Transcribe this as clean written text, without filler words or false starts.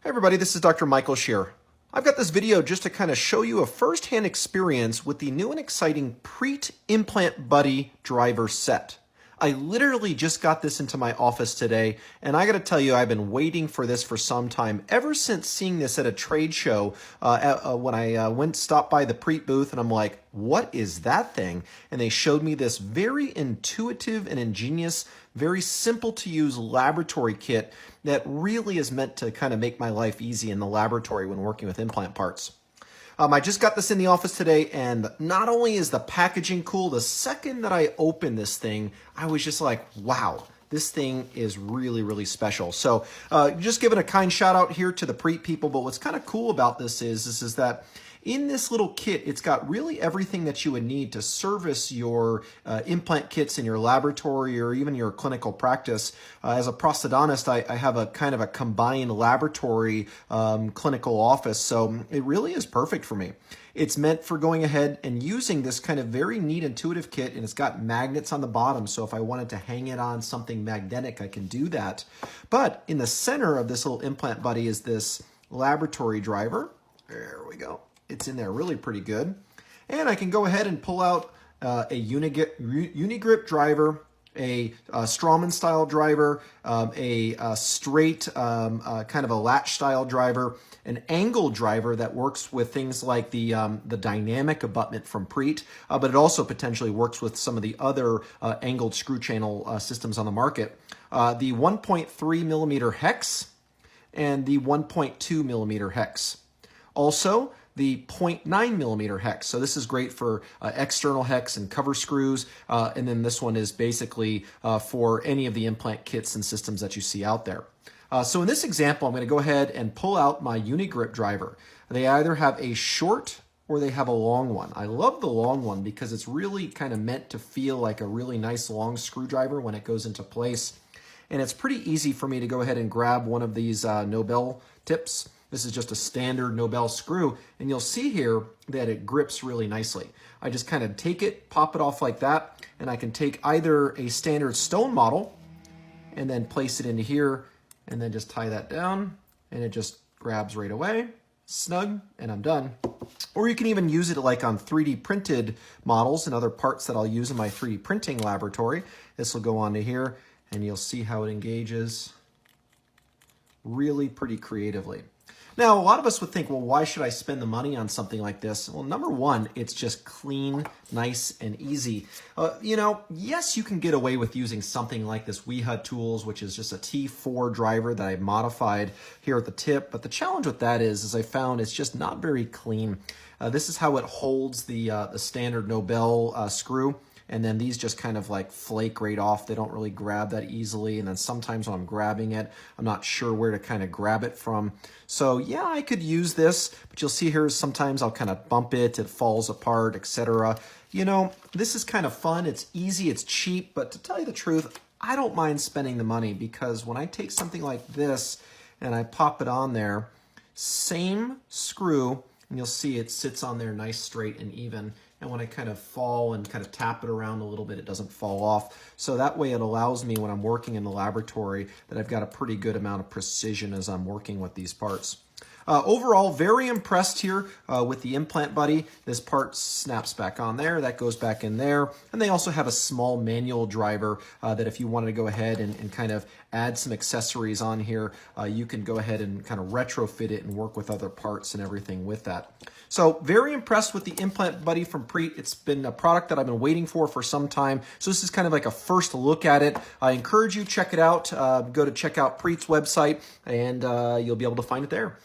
Hey everybody, this is Dr. Michael Shear. I've got this video just to kind of show you a first-hand experience with the new and exciting Preet Implant Buddy driver set. I literally just got this into my office today, and I got to tell you, I've been waiting for this for some time, ever since seeing this at a trade show when I stopped by the Preet booth, and I'm like, what is that thing? And they showed me this very intuitive and ingenious, very simple to use laboratory kit that really is meant to kind of make my life easy in the laboratory when working with implant parts. I just got this in the office today, and not only is the packaging cool, the second that I opened this thing, I was just like, wow, this thing is really, really special. So just giving a kind shout out here to the Preet people, but what's kind of cool about this is that in this little kit, it's got really everything that you would need to service your implant kits in your laboratory or even your clinical practice. As a prosthodontist, I have a kind of a combined laboratory clinical office, so it really is perfect for me. It's meant for going ahead and using this kind of very neat intuitive kit, and it's got magnets on the bottom, so if I wanted to hang it on something magnetic, I can do that. But in the center of this little implant buddy is this laboratory driver. There we go. It's in there really pretty good. And I can go ahead and pull out a Unigrip driver, a Strawman style driver, a straight kind of a latch style driver, an angle driver that works with things like the dynamic abutment from Preet, but it also potentially works with some of the other angled screw channel systems on the market. The 1.3 millimeter hex and the 1.2 millimeter hex. Also, the 0.9 millimeter hex. So this is great for external hex and cover screws. And then this one is basically for any of the implant kits and systems that you see out there. So in this example, I'm going to go ahead and pull out my Unigrip driver. They either have a short or they have a long one. I love the long one because it's really kind of meant to feel like a really nice long screwdriver when it goes into place. And it's pretty easy for me to go ahead and grab one of these Nobel tips. This is just a standard Nobel screw, and you'll see here that it grips really nicely. I just kind of take it, pop it off like that, and I can take either a standard stone model and then place it into here and then just tie that down, and it just grabs right away, snug, and I'm done. Or you can even use it like on 3D printed models and other parts that I'll use in my 3D printing laboratory. This will go onto here, and you'll see how it engages really pretty creatively. Now, a lot of us would think, well, why should I spend the money on something like this? Well, number one, it's just clean, nice, and easy. Yes, you can get away with using something like this WeHud Tools, which is just a T4 driver that I modified here at the tip. But the challenge with that is I found it's just not very clean. This is how it holds the standard Nobel screw. And then these just kind of like flake right off. They don't really grab that easily. And then sometimes when I'm grabbing it, I'm not sure where to kind of grab it from. So yeah, I could use this, but you'll see here sometimes I'll kind of bump it, it falls apart, etc. You know, this is kind of fun. It's easy, it's cheap, but to tell you the truth, I don't mind spending the money because when I take something like this and I pop it on there, same screw, and you'll see it sits on there nice, straight, and even. And when I kind of fall and kind of tap it around a little bit, it doesn't fall off. So that way it allows me when I'm working in the laboratory that I've got a pretty good amount of precision as I'm working with these parts. Overall, very impressed here with the Implant Buddy. This part snaps back on there, that goes back in there. And they also have a small manual driver that if you wanted to go ahead and kind of add some accessories on here, you can go ahead and kind of retrofit it and work with other parts and everything with that. So very impressed with the Implant Buddy from Preet. It's been a product that I've been waiting for some time. So this is kind of like a first look at it. I encourage you, check it out. Go to check out Preet's website and you'll be able to find it there.